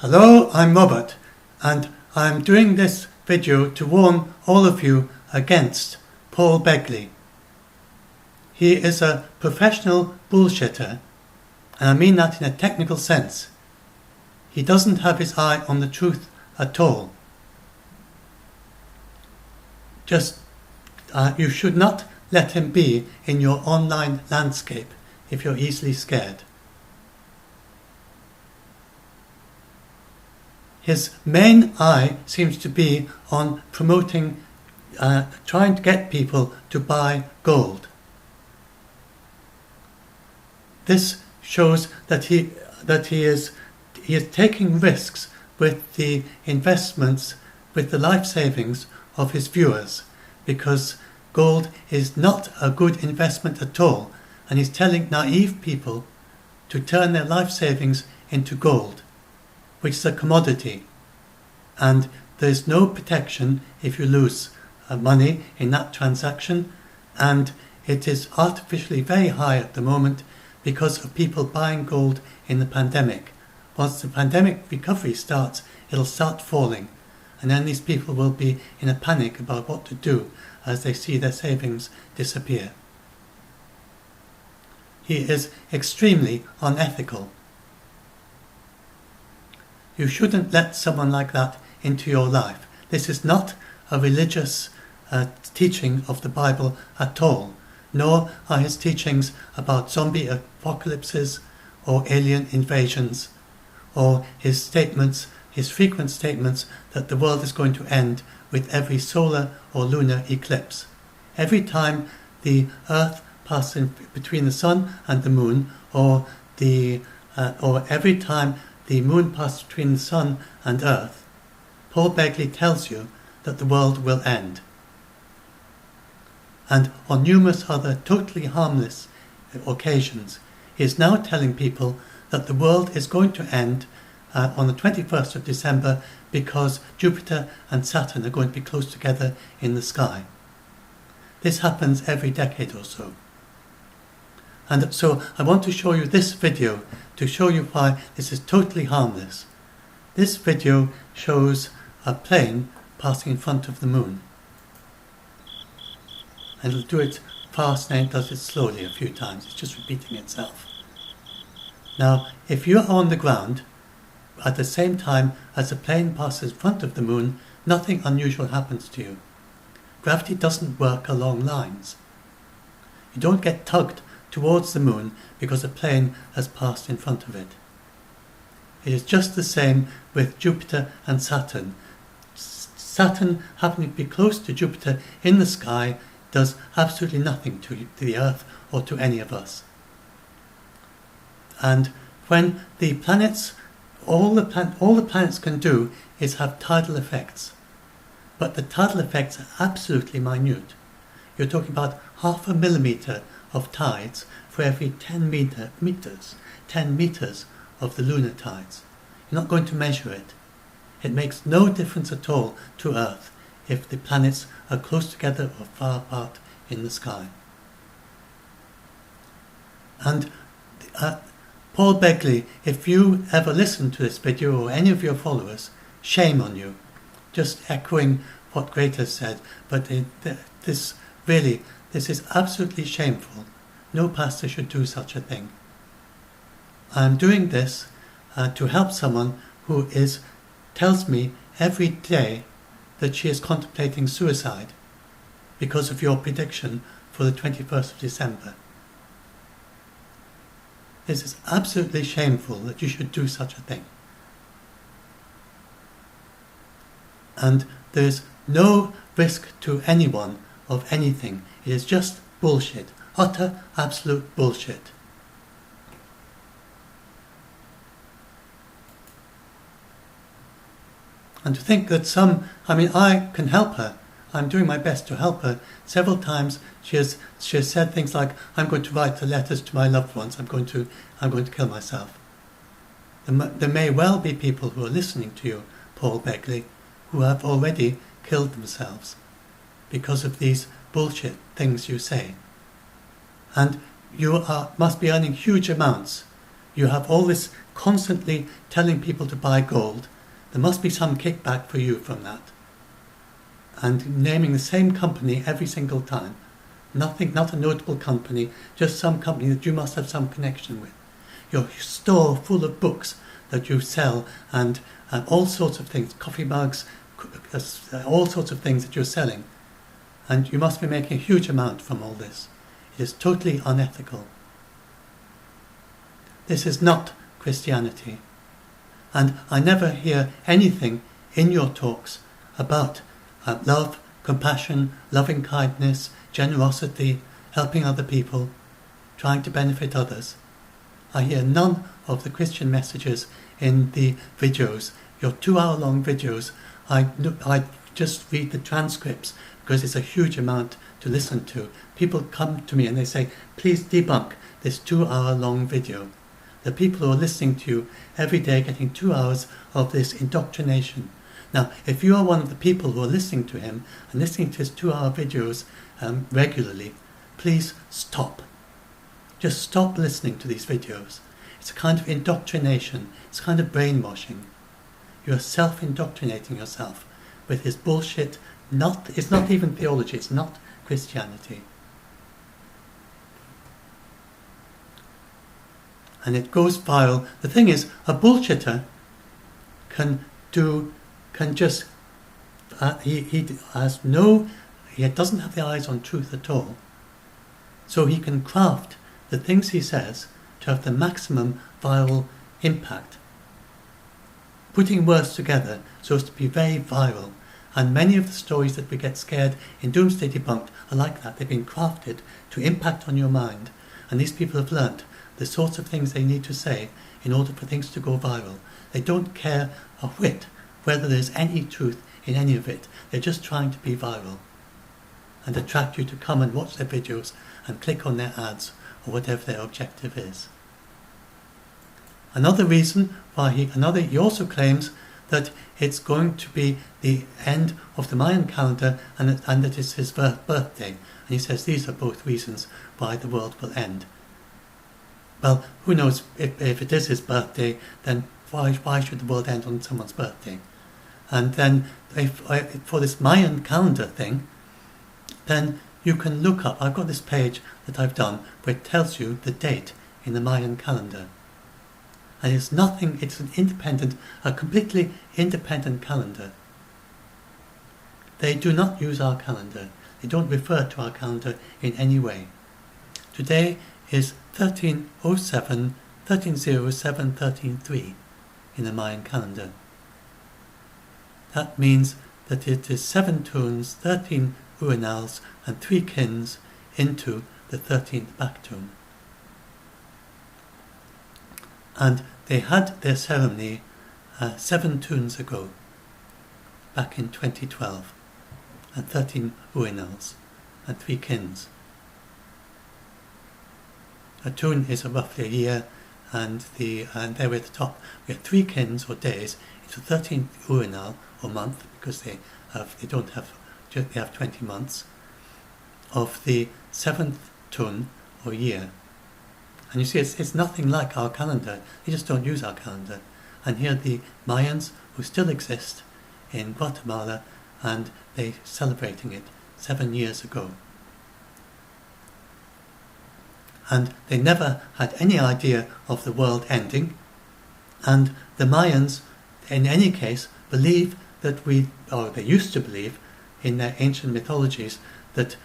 Hello, I'm Robert, and I'm doing this video to warn all of you against Paul Begley. He is a professional bullshitter, and I mean that in a technical sense. He doesn't have his eye on the truth at all. You should not let him be in your online landscape if you're easily scared. His main eye seems to be on promoting, trying to get people to buy gold. This shows that he is taking risks with the investments, with the life savings of his viewers, because gold is not a good investment at all, and he's telling naive people to turn their life savings into gold, which is a commodity, and there's no protection if you lose money in that transaction, and it is artificially very high at the moment because of people buying gold in the pandemic. Once the pandemic recovery starts, it'll start falling, and then these people will be in a panic about what to do as they see their savings disappear. He is extremely unethical. You shouldn't let someone like that into your life. This is not a religious teaching of the Bible at all, nor are his teachings about zombie apocalypses or alien invasions, or his frequent statements that the world is going to end with every solar or lunar eclipse. Every time the Earth passes between the Sun and the Moon, or every time the Moon passes between the Sun and Earth, Paul Begley tells you that the world will end. And on numerous other totally harmless occasions, he is now telling people that the world is going to end on the 21st of December because Jupiter and Saturn are going to be close together in the sky. This happens every decade or so. And so I want to show you this video to show you why this is totally harmless. This video shows a plane passing in front of the moon. And it'll do it fast and it does it slowly a few times. It's just repeating itself. Now, if you are on the ground at the same time as the plane passes in front of the moon, nothing unusual happens to you. Gravity doesn't work along lines. You don't get tugged towards the moon because a plane has passed in front of it. It is just the same with Jupiter and Saturn. Saturn happening to be close to Jupiter in the sky does absolutely nothing to the Earth or to any of us. And when the planets, all the planets can do is have tidal effects. But the tidal effects are absolutely minute. You're talking about 0.5 millimeter of tides for every 10 meters of the lunar tides. You're not going to measure it. It makes no difference at all to Earth if the planets are close together or far apart in the sky. And Paul Begley, if you ever listen to this video or any of your followers, shame on you. Just echoing what Greta said, but this is absolutely shameful. No pastor should do such a thing. I'm doing this to help someone who tells me every day that she is contemplating suicide because of your prediction for the 21st of December. This is absolutely shameful that you should do such a thing. And there's no risk to anyone of anything. It is just bullshit. Utter, absolute bullshit. And to think that I can help her. I'm doing my best to help her. Several times she has said things like, I'm going to write the letters to my loved ones, I'm going to kill myself. There may well be people who are listening to you, Paul Begley, who have already killed themselves because of these bullshit things you say. And you must be earning huge amounts. you have all this constantly telling people to buy gold. There must be some kickback for you from that. And naming the same company every single time. Nothing, not a notable company, just some company that you must have some connection with. Your store full of books that you sell and all sorts of things, coffee mugs, all sorts of things that you're selling. And you must be making a huge amount from all this. It is totally unethical. This is not Christianity. And I never hear anything in your talks about love, compassion, loving kindness, generosity, helping other people, trying to benefit others. I hear none of the Christian messages in the videos, your 2-hour-long videos. I just read the transcripts because it's a huge amount to listen to. People come to me and they say, please debunk this 2-hour-long video. The people who are listening to you every day getting 2 hours of this indoctrination. Now, if you are one of the people who are listening to him and listening to his 2-hour videos regularly, please stop. Just stop listening to these videos. It's a kind of indoctrination. It's a kind of brainwashing. You are self-indoctrinating yourself with his bullshit. It's not even theology. It's not Christianity. And it goes viral. The thing is, a bullshitter he doesn't have the eyes on truth at all. So he can craft the things he says to have the maximum viral impact. Putting words together so as to be very viral. And many of the stories that we get scared in Doomsday Debunked are like that. They've been crafted to impact on your mind. And these people have learnt the sorts of things they need to say in order for things to go viral. They don't care a whit whether there's any truth in any of it. They're just trying to be viral and attract you to come and watch their videos and click on their ads or whatever their objective is. Another reason why he also claims that it's going to be the end of the Mayan calendar and that it's his birthday. And he says these are both reasons why the world will end. Well, who knows, if it is his birthday, then why should the world end on someone's birthday? And then for this Mayan calendar thing, then you can look up, I've got this page that I've done where it tells you the date in the Mayan calendar. And it's a completely independent calendar. They do not use our calendar. They don't refer to our calendar in any way. Today is 1307, 1307, 133 in the Mayan calendar. That means that it is 7 tunes, 13 urinals and 3 kins into the 13th back tune. And they had their ceremony 7 tunes ago, back in 2012, and 13 urinals and 3 kins. A tune is roughly a year, and there at the top we have 3 kins or days into 13th urinal or month, because they have 20 months of the 7th tune or year. And you see, it's nothing like our calendar. They just don't use our calendar. And here are the Mayans who still exist in Guatemala, and they're celebrating it 7 years ago. And they never had any idea of the world ending. And the Mayans, in any case, believe that they used to believe in their ancient mythologies that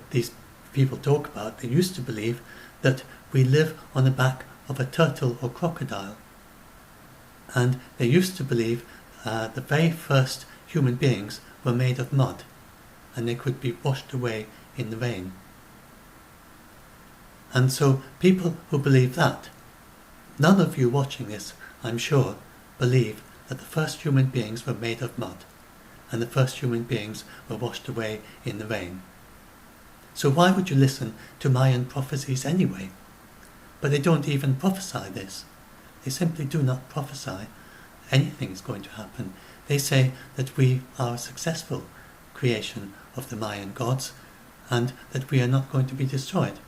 these people talk about, they used to believe that we live on the back of a turtle or crocodile. And they used to believe the very first human beings were made of mud, and they could be washed away in the rain. And so people who believe that, none of you watching this, I'm sure, believe that the first human beings were made of mud, and the first human beings were washed away in the rain. So why would you listen to Mayan prophecies anyway? But they don't even prophesy this. They simply do not prophesy anything is going to happen. They say that we are a successful creation of the Mayan gods, and that we are not going to be destroyed.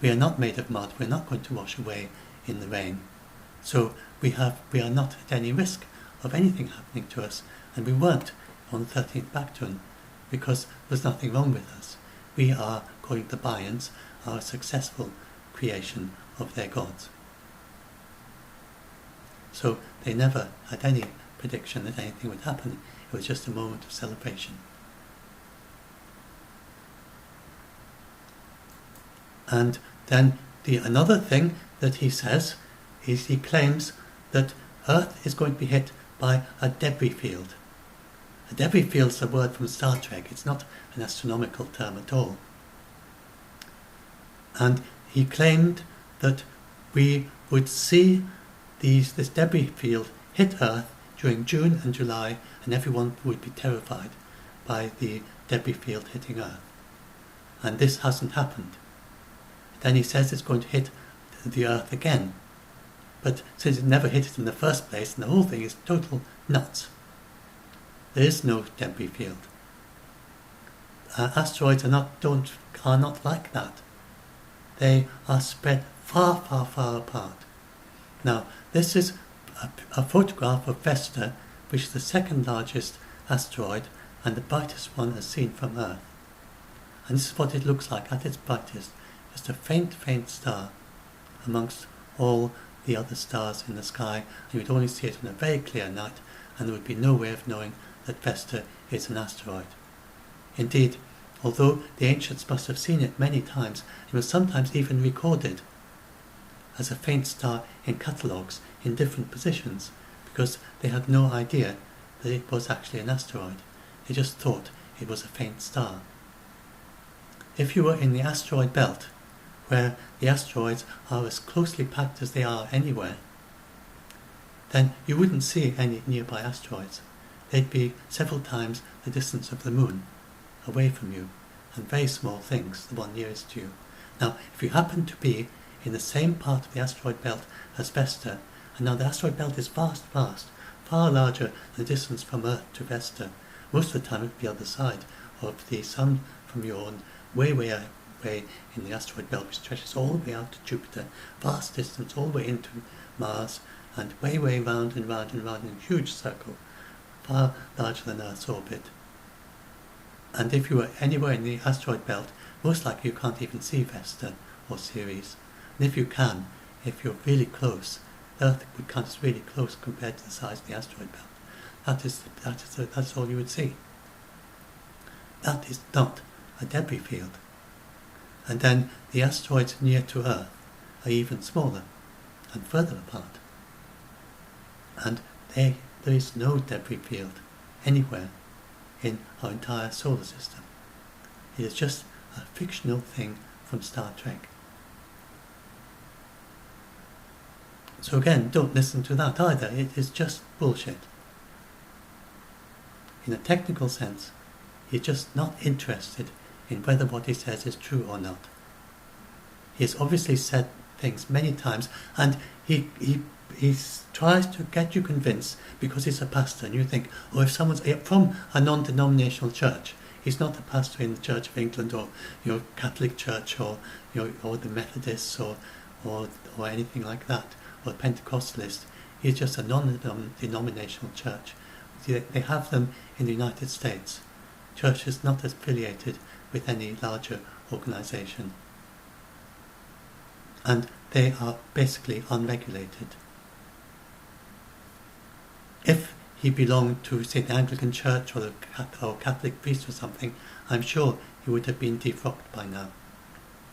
We are not made of mud. We're not going to wash away in the rain. So we are not at any risk of anything happening to us, and we weren't on the 13th Bactun because there's nothing wrong with us. We are, according to the Mayans, a successful creation of their gods. So they never had any prediction that anything would happen. It was just a moment of celebration. And then another thing that he says is he claims that Earth is going to be hit by a debris field. A debris field is a word from Star Trek. It's not an astronomical term at all. And he claimed that we would see this debris field hit Earth during June and July, and everyone would be terrified by the debris field hitting Earth. And this hasn't happened. Then he says it's going to hit the Earth again. But since it never hit it in the first place, and the whole thing is total nuts. There is no debris field. Asteroids are not like that. They are spread far, far, far apart. Now, this is a photograph of Vesta, which is the second largest asteroid and the brightest one as seen from Earth. And this is what it looks like at its brightest. Just a faint, faint star amongst all the other stars in the sky, and you would only see it on a very clear night, and there would be no way of knowing that Vesta is an asteroid. Indeed, although the ancients must have seen it many times, it was sometimes even recorded as a faint star in catalogues in different positions, because they had no idea that it was actually an asteroid. They just thought it was a faint star. If you were in the asteroid belt, where the asteroids are as closely packed as they are anywhere, then you wouldn't see any nearby asteroids. They'd be several times the distance of the moon away from you, and very small things, the one nearest to you. Now, if you happen to be in the same part of the asteroid belt as Vesta, and now the asteroid belt is vast, far larger than the distance from Earth to Vesta. Most of the time it would be the other side of the Sun from you, and way in the asteroid belt, which stretches all the way out to Jupiter, vast distance, all the way into Mars, and way round and round and round in a huge circle, far larger than Earth's orbit. And if you were anywhere in the asteroid belt, most likely you can't even see Vesta or Ceres. And if you can, if you're really close, the Earth would count as really close compared to the size of the asteroid belt. That's all you would see. That is not a debris field. And then the asteroids near to Earth are even smaller and further apart. And there is no debris field anywhere in our entire solar system. It is just a fictional thing from Star Trek. So again, don't listen to that either. It is just bullshit. In a technical sense, he's just not interested in whether what he says is true or not. He has obviously said things many times, and he tries to get you convinced because he's a pastor, and you think, oh, if someone's from a non-denominational church, he's not a pastor in the Church of England or Catholic Church or or the Methodists or anything like that, or Pentecostalist. He's just a non-denominational church. They have them in the United States. Church is not affiliated with any larger organisation. And they are basically unregulated. If he belonged to, say, the Anglican Church or Catholic priest or something, I'm sure he would have been defrocked by now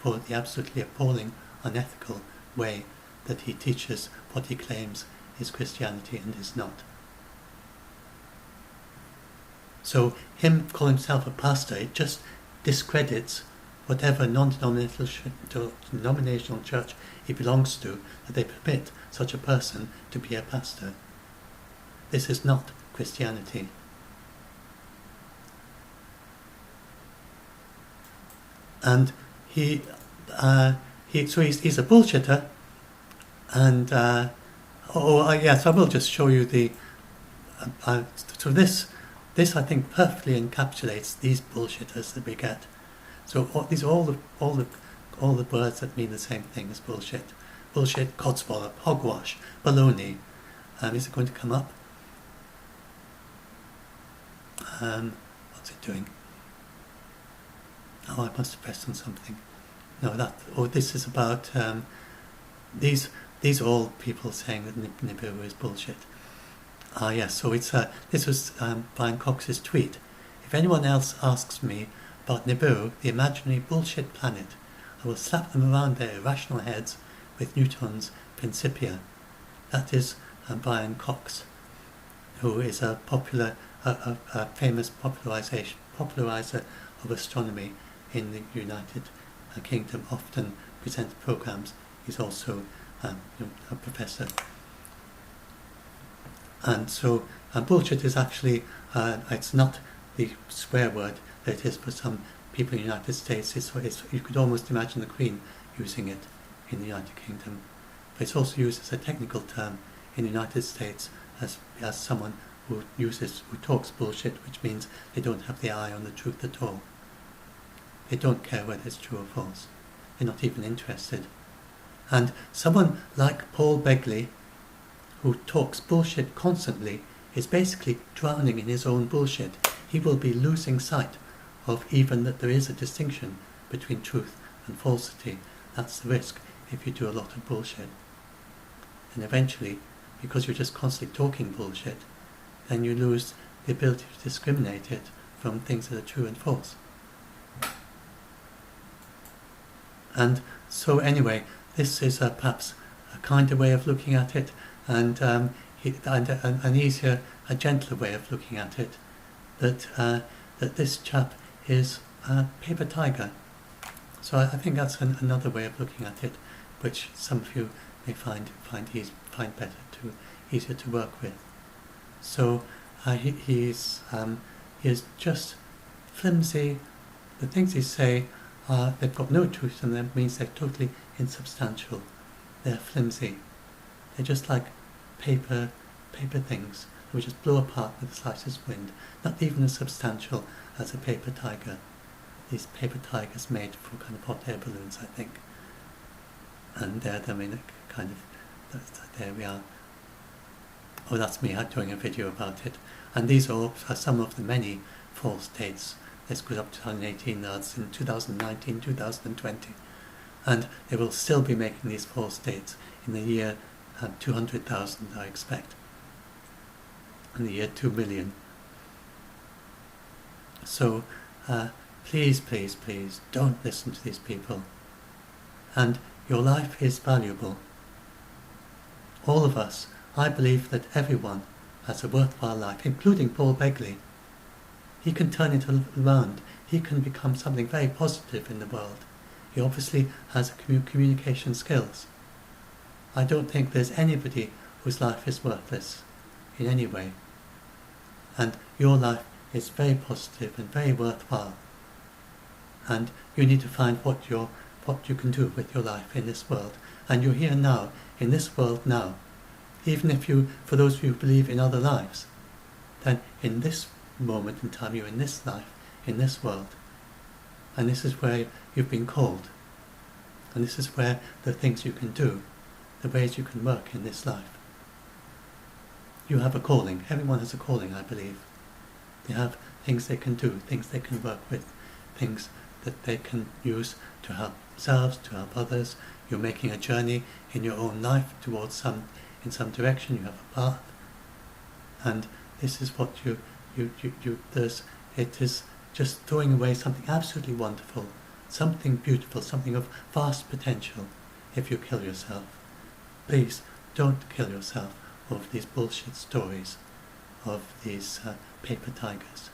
for the absolutely appalling, unethical way that he teaches what he claims is Christianity and is not. So him calling himself a pastor, it just discredits whatever non-denominational church he belongs to, that they permit such a person to be a pastor. This is not Christianity. And he's a bullshitter, and so I will just show you the. So this I think perfectly encapsulates these bullshitters that we get. So these are all the all the words that mean the same thing as bullshit. Bullshit, codswallop, hogwash, baloney. Is it going to come up? What's it doing? Oh, I must have pressed on something. No, this is about, these are all people saying that Nibiru is bullshit. Yes, so this was Brian Cox's tweet. If anyone else asks me about Nibiru, the imaginary bullshit planet, I will slap them around their irrational heads with Newton's Principia. That is Brian Cox, who is a famous popularizer of astronomy in the United Kingdom, often presents programs. He's also a professor. And so bullshit is actually, it's not the swear word that it is for some people in the United States. You could almost imagine the Queen using it in the United Kingdom. But it's also used as a technical term in the United States as someone who talks bullshit, which means they don't have the eye on the truth at all. They don't care whether it's true or false. They're not even interested. And someone like Paul Begley, who talks bullshit constantly, is basically drowning in his own bullshit. He will be losing sight of even that there is a distinction between truth and falsity. That's the risk if you do a lot of bullshit. And eventually, because you're just constantly talking bullshit, then you lose the ability to discriminate it from things that are true and false. And so anyway, this is perhaps a kinder way of looking at it, and an easier, a gentler way of looking at it, that this chap is a paper tiger. So I think that's another way of looking at it, which some of you may find easier to work with. So he is just flimsy. The things he say they've got no truth in them, means they're totally insubstantial. They're flimsy. They're just like paper things that would just blow apart with the slightest wind. Not even as substantial as a paper tiger. These paper tigers made for kind of hot air balloons, I think. And there we are. Oh, that's me doing a video about it. And these are some of the many false dates. This goes up to 2018, that's in 2019, 2020. And they will still be making these false dates in the year 200,000, I expect. In the year 2 million. So, please, please, please, don't listen to these people. And your life is valuable. All of us, I believe that everyone has a worthwhile life, including Paul Begley. He can turn it around. He can become something very positive in the world. He obviously has communication skills. I don't think there's anybody whose life is worthless in any way. And your life is very positive and very worthwhile. And you need to find what you can do with your life in this world. And you're here now, in this world now. Even if for those of you who believe in other lives, then in this moment in time, you're in this life, in this world. And this is where you've been called. And this is where the things you can do, the ways you can work in this life. You have a calling. Everyone has a calling, I believe. They have things they can do, things they can work with, things that they can use to help themselves, to help others. You're making a journey in your own life towards in some direction. You have a path. And this is what it is just throwing away something absolutely wonderful, something beautiful, something of vast potential if you kill yourself. Please don't kill yourself over these bullshit stories of these paper tigers.